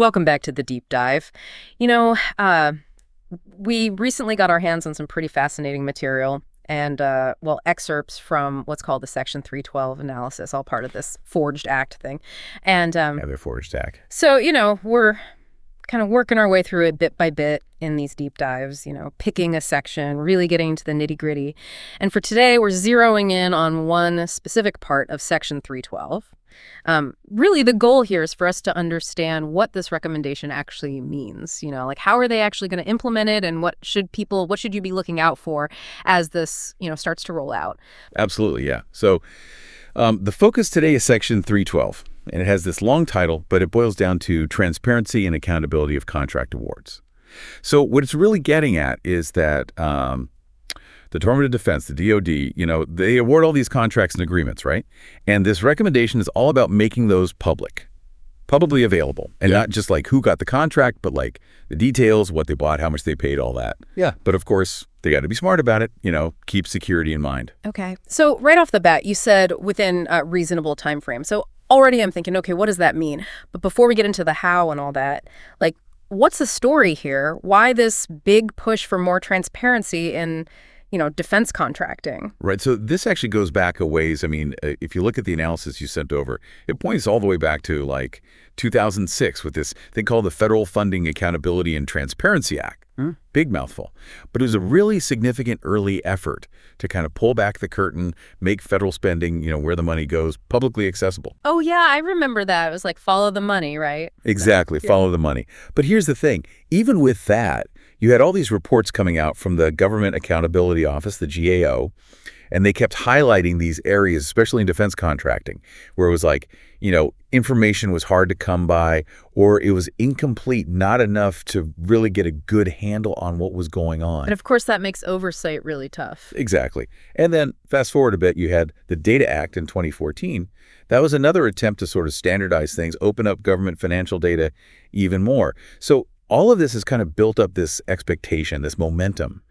Welcome back to the deep dive. You know, uh, we recently got our hands on some pretty fascinating material and, excerpts from what's called the Section 312 analysis, all part of this Forged Act thing. And Yeah, they're forged act. we're kind of working our way through it bit by bit in these deep dives, picking a section, really getting into the nitty gritty. And for today, we're zeroing in on one specific part of Section 312. Really, the goal here is for us to understand what this recommendation actually means. Like how are they actually going to implement it, and what should you be looking out for as this, starts to roll out? Absolutely, yeah. So the focus today is Section 312, and it has this long title, but it boils down to transparency and accountability of contract awards. So what it's really getting at is that the Department of Defense, the DoD, they award all these contracts and agreements, right? And this recommendation is all about making those publicly available, and not just like who got the contract, but like the details, what they bought, how much they paid, all that. Yeah. But of course, they got to be smart about it, keep security in mind. Okay. So right off the bat, you said within a reasonable time frame. So already I'm thinking, okay, what does that mean? But before we get into the how and all that, like, what's the story here? Why this big push for more transparency in defense contracting? Right. So this actually goes back a ways. I mean, if you look at the analysis you sent over, it points all the way back to like 2006 with this thing called the Federal Funding Accountability and Transparency Act. Big mouthful. But it was a really significant early effort to kind of pull back the curtain, make federal spending, where the money goes, publicly accessible. Oh, yeah, I remember that. It was like follow the money, right? Exactly. Follow the money. But here's the thing. Even with that, you had all these reports coming out from the Government Accountability Office, the GAO, and they kept highlighting these areas, especially in defense contracting, where it was like, information was hard to come by, or it was incomplete, not enough to really get a good handle on what was going on. And of course, that makes oversight really tough. Exactly. And then fast forward a bit, you had the Data Act in 2014. That was another attempt to sort of standardize things, open up government financial data even more. So all of this has kind of built up this expectation, this momentum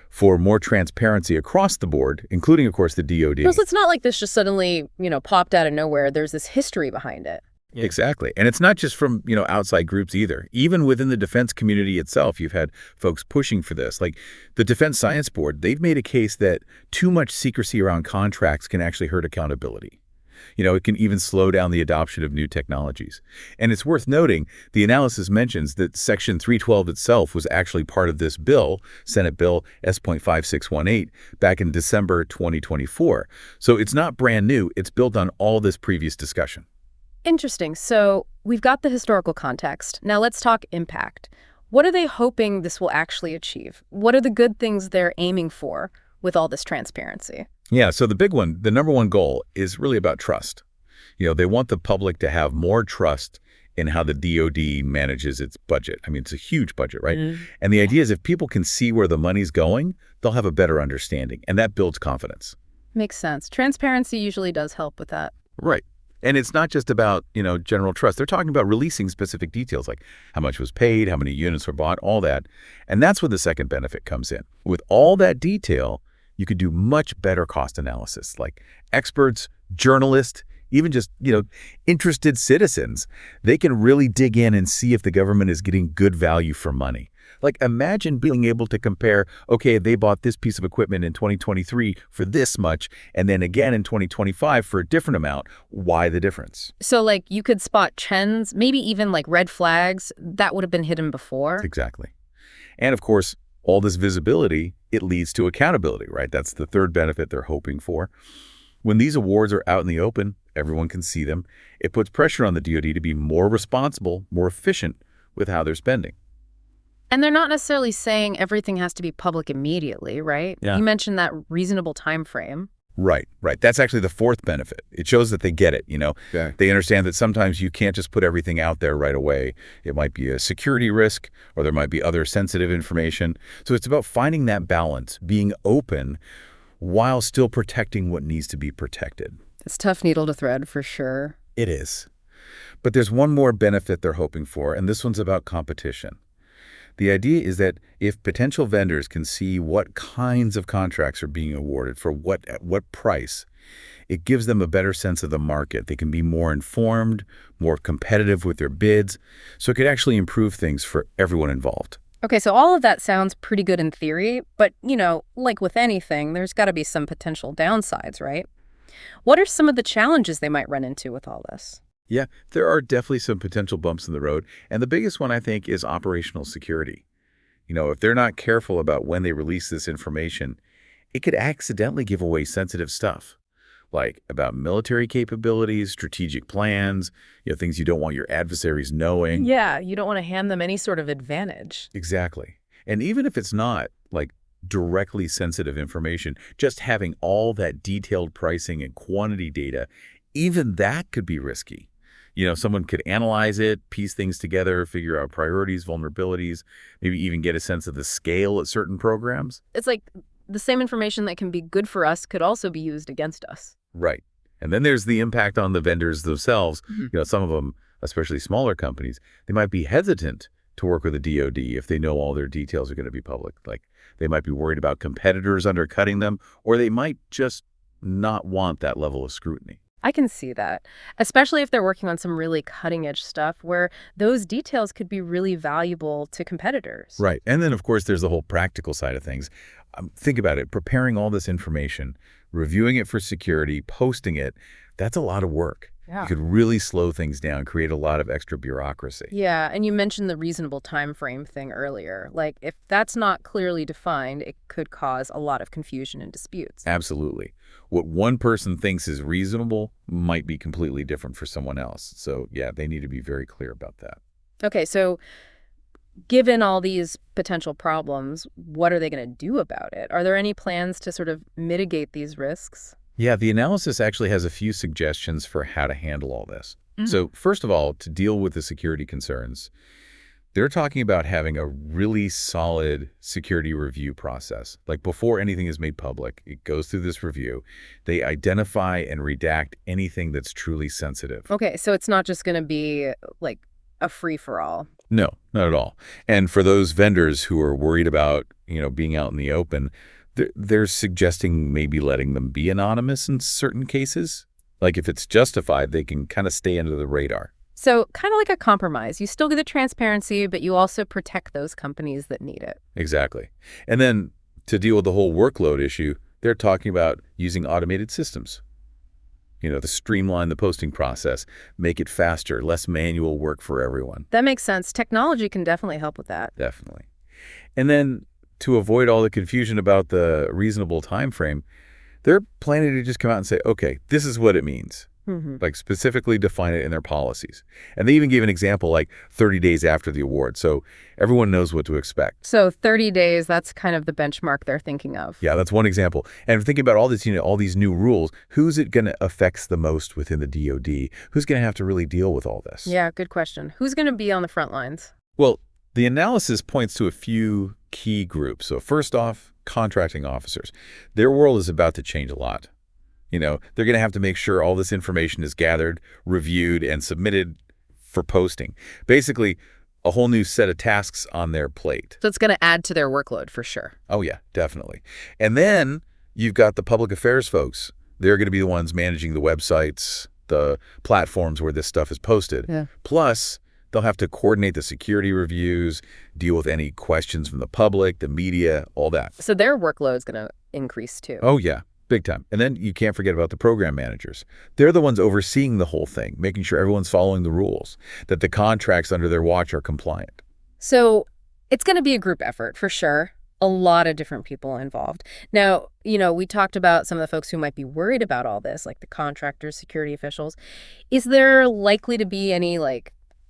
for more transparency across the board, including, of course, the DoD. So it's not like this just suddenly, popped out of nowhere. There's this history behind it. Exactly. And it's not just from, outside groups either. Even within the defense community itself, you've had folks pushing for this. Like the Defense Science Board, they've made a case that too much secrecy around contracts can actually hurt accountability. It can even slow down the adoption of new technologies. And it's worth noting, the analysis mentions that Section 312 itself was actually part of this bill, Senate Bill S.5618, back in December 2024. So it's not brand new. It's built on all this previous discussion. Interesting. So we've got the historical context. Now let's talk impact. What are they hoping this will actually achieve? What are the good things they're aiming for with all this transparency? Yeah, so the number one goal is really about trust. They want the public to have more trust in how the DoD manages its budget. I mean, it's a huge budget, right? And the idea is if people can see where the money's going, they'll have a better understanding, and that builds confidence. Makes sense. Transparency usually does help with that. Right. And it's not just about, general trust. They're talking about releasing specific details like how much was paid, how many units were bought, all that. And that's where the second benefit comes in. With all that detail, you could do much better cost analysis, like experts, journalists, even just, interested citizens. They can really dig in and see if the government is getting good value for money. Like imagine being able to compare, okay, they bought this piece of equipment in 2023 for this much, and then again in 2025 for a different amount. Why the difference? So like you could spot trends, maybe even like red flags that would have been hidden before. Exactly. And of course, all this visibility, it leads to accountability, right? That's the third benefit they're hoping for. When these awards are out in the open, everyone can see them. It puts pressure on the DoD to be more responsible, more efficient with how they're spending. And they're not necessarily saying everything has to be public immediately, right? Yeah. You mentioned that reasonable time frame. Right. That's actually the fourth benefit. It shows that they get it, Okay. They understand that sometimes you can't just put everything out there right away. It might be a security risk, or there might be other sensitive information. So it's about finding that balance, being open while still protecting what needs to be protected. It's a tough needle to thread for sure. It is. But there's one more benefit they're hoping for, and this one's about competition. The idea is that if potential vendors can see what kinds of contracts are being awarded for at what price, it gives them a better sense of the market. They can be more informed, more competitive with their bids, so it could actually improve things for everyone involved. Okay, so all of that sounds pretty good in theory, but, like with anything, there's got to be some potential downsides, right? What are some of the challenges they might run into with all this? Yeah, there are definitely some potential bumps in the road, and the biggest one, I think, is operational security. If they're not careful about when they release this information, it could accidentally give away sensitive stuff, like about military capabilities, strategic plans, things you don't want your adversaries knowing. Yeah, you don't want to hand them any sort of advantage. Exactly. And even if it's not, like, directly sensitive information, just having all that detailed pricing and quantity data, even that could be risky. Someone could analyze it, piece things together, figure out priorities, vulnerabilities, maybe even get a sense of the scale at certain programs. It's like the same information that can be good for us could also be used against us. Right. And then there's the impact on the vendors themselves. Some of them, especially smaller companies, they might be hesitant to work with the DoD if they know all their details are going to be public. Like, they might be worried about competitors undercutting them, or they might just not want that level of scrutiny. I can see that, especially if they're working on some really cutting-edge stuff where those details could be really valuable to competitors. Right. And then, of course, there's the whole practical side of things. Think about it. Preparing all this information, reviewing it for security, posting it, that's a lot of work. Yeah. You could really slow things down, create a lot of extra bureaucracy. Yeah, and you mentioned the reasonable time frame thing earlier. Like, if that's not clearly defined, it could cause a lot of confusion and disputes. Absolutely. What one person thinks is reasonable might be completely different for someone else. So, yeah, they need to be very clear about that. Okay, so given all these potential problems, what are they going to do about it? Are there any plans to sort of mitigate these risks? Yeah, the analysis actually has a few suggestions for how to handle all this. So, first of all, to deal with the security concerns, they're talking about having a really solid security review process. Like, before anything is made public, it goes through this review. They identify and redact anything that's truly sensitive. Okay, so it's not just going to be like a free-for-all. No, not at all. And for those vendors who are worried about, being out in the open, they're suggesting maybe letting them be anonymous in certain cases. Like, if it's justified, they can kind of stay under the radar. So kind of like a compromise. You still get the transparency, but you also protect those companies that need it. Exactly. And then to deal with the whole workload issue, they're talking about using automated systems, to streamline the posting process, make it faster, less manual work for everyone. That makes sense. Technology can definitely help with that. Definitely. And then to avoid all the confusion about the reasonable time frame, they're planning to just come out and say, okay, this is what it means. Like, specifically define it in their policies. And they even gave an example, like 30 days after the award, so everyone knows what to expect. So 30 days, that's kind of the benchmark they're thinking of. Yeah, that's one example. And thinking about all this, all these new rules, who's it going to affect the most within the DoD? Who's going to have to really deal with all this? Yeah, good question. Who's going to be on the front lines? Well, the analysis points to a few key groups. So first off, contracting officers. Their world is about to change a lot. They're going to have to make sure all this information is gathered, reviewed, and submitted for posting. Basically, a whole new set of tasks on their plate. So it's going to add to their workload for sure. Oh, yeah, definitely. And then you've got the public affairs folks. They're going to be the ones managing the websites, the platforms where this stuff is posted. Yeah. Plus, they'll have to coordinate the security reviews, deal with any questions from the public, the media, all that. So their workload is going to increase too. Oh, yeah. Big time. And then you can't forget about the program managers. They're the ones overseeing the whole thing, making sure everyone's following the rules, that the contracts under their watch are compliant. So it's going to be a group effort for sure. A lot of different people involved. Now, we talked about some of the folks who might be worried about all this, like the contractors, security officials. Is there likely to be any,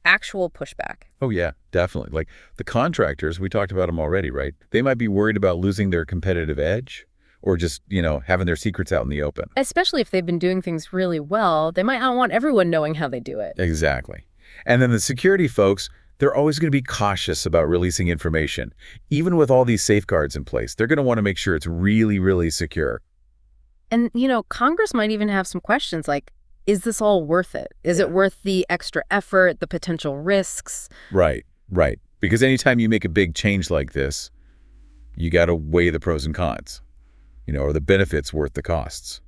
actual pushback? Oh, yeah, definitely. Like, the contractors, we talked about them already, right? They might be worried about losing their competitive edge, or just, having their secrets out in the open. Especially if they've been doing things really well, they might not want everyone knowing how they do it. Exactly. And then the security folks, they're always going to be cautious about releasing information. Even with all these safeguards in place, they're going to want to make sure it's really, really secure. And, Congress might even have some questions like, is this all worth it? Is it worth the extra effort, the potential risks? Right. Because anytime you make a big change like this, you got to weigh the pros and cons, are the benefits worth the costs?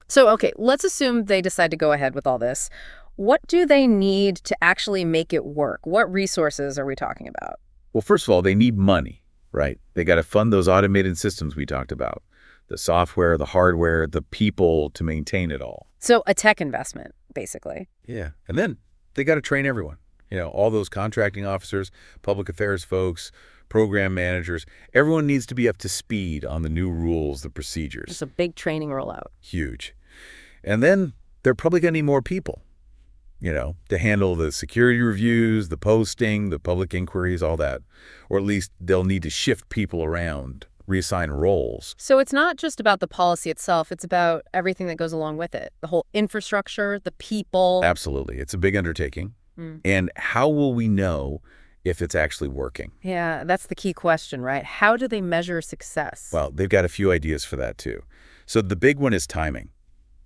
So, okay, let's assume they decide to go ahead with all this. What do they need to actually make it work? What resources are we talking about? Well, first of all, they need money, right? They got to fund those automated systems we talked about, the software, the hardware, the people to maintain it all. So a tech investment, basically. Yeah. And then they got to train everyone. All those contracting officers, public affairs folks, program managers, everyone needs to be up to speed on the new rules, the procedures. It's a big training rollout. Huge. And then they're probably going to need more people, to handle the security reviews, the posting, the public inquiries, all that. Or at least they'll need to shift people around, reassign roles. So it's not just about the policy itself, it's about everything that goes along with it. The whole infrastructure, the people. Absolutely. It's a big undertaking. Mm. And how will we know if it's actually working? Yeah, that's the key question, right? How do they measure success? Well, they've got a few ideas for that too. So the big one is timing.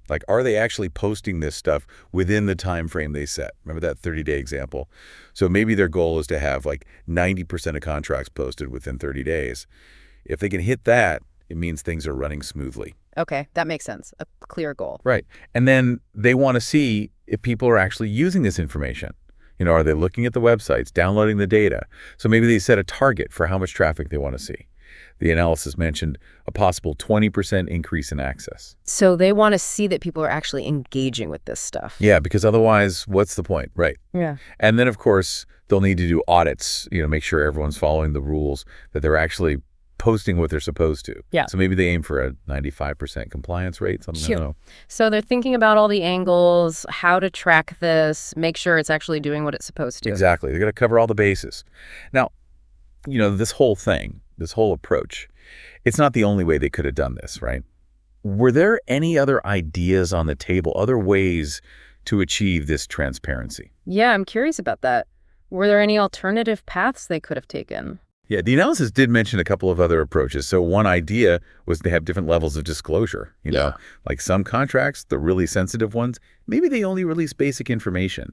Like, are they actually posting this stuff within the time frame they set? Remember that 30-day example? So maybe their goal is to have like 90% of contracts posted within 30 days. If they can hit that, it means things are running smoothly. Okay, that makes sense. A clear goal. Right. And then they want to see if people are actually using this information. Are they looking at the websites, downloading the data? So maybe they set a target for how much traffic they want to see. The analysis mentioned a possible 20% increase in access. So they want to see that people are actually engaging with this stuff. Yeah, because otherwise, what's the point? Right. Yeah. And then, of course, they'll need to do audits, make sure everyone's following the rules, that they're actually posting what they're supposed to. Yeah. So maybe they aim for a 95% compliance rate, something, I don't know. So they're thinking about all the angles, how to track this, make sure it's actually doing what it's supposed to. Exactly. They're going to cover all the bases. Now, this whole thing, this whole approach, it's not the only way they could have done this, right? Were there any other ideas on the table, other ways to achieve this transparency? Yeah, I'm curious about that. Were there any alternative paths they could have taken? Yeah, the analysis did mention a couple of other approaches. So one idea was to have different levels of disclosure, Yeah. Like some contracts, the really sensitive ones, maybe they only release basic information.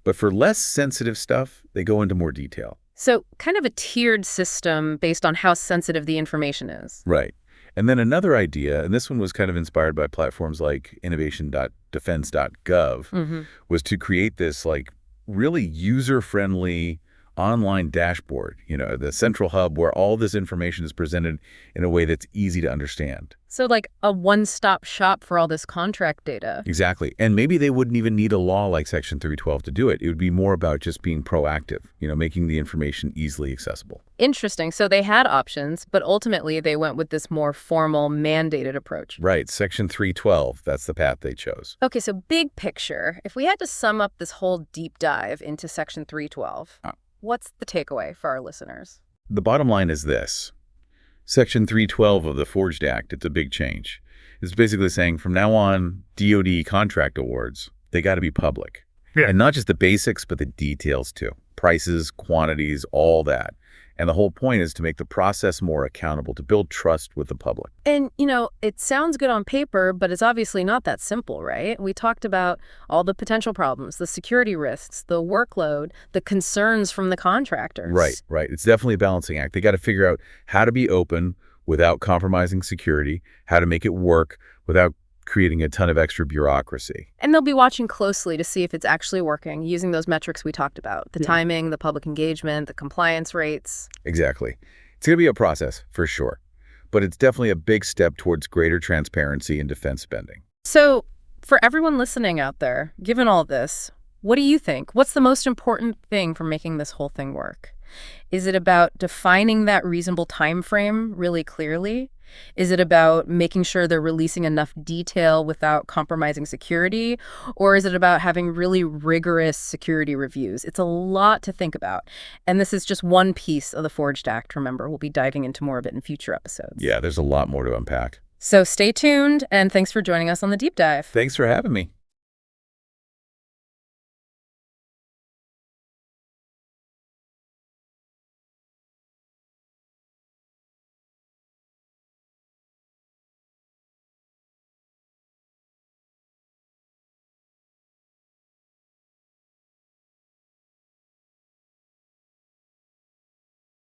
But for less sensitive stuff, they go into more detail. So kind of a tiered system based on how sensitive the information is. Right. And then another idea, and this one was kind of inspired by platforms like innovation.defense.gov, was to create this like really user-friendly online dashboard, the central hub where all this information is presented in a way that's easy to understand. So like a one-stop shop for all this contract data. Exactly. And maybe they wouldn't even need a law like Section 312 to do it. It would be more about just being proactive, making the information easily accessible. Interesting. So they had options, but ultimately they went with this more formal mandated approach. Right. Section 312, that's the path they chose. Okay, so big picture, if we had to sum up this whole deep dive into Section 312, what's the takeaway for our listeners? The bottom line is this. Section 312 of the Forged Act, it's a big change. It's basically saying from now on, DoD contract awards, they got to be public. Yeah. And not just the basics, but the details too. Prices, quantities, all that. And the whole point is to make the process more accountable, to build trust with the public. And, it sounds good on paper, but it's obviously not that simple, right? We talked about all the potential problems, the security risks, the workload, the concerns from the contractors. Right. It's definitely a balancing act. They got to figure out how to be open without compromising security, how to make it work without creating a ton of extra bureaucracy. And they'll be watching closely to see if it's actually working, using those metrics we talked about, the timing, the public engagement, the compliance rates. Exactly. It's going to be a process, for sure. But it's definitely a big step towards greater transparency in defense spending. So for everyone listening out there, given all this, what do you think? What's the most important thing for making this whole thing work? Is it about defining that reasonable time frame really clearly? Is it about making sure they're releasing enough detail without compromising security? Or is it about having really rigorous security reviews? It's a lot to think about. And this is just one piece of the Forged Act. Remember, we'll be diving into more of it in future episodes. Yeah, there's a lot more to unpack. So stay tuned, and thanks for joining us on the deep dive. Thanks for having me.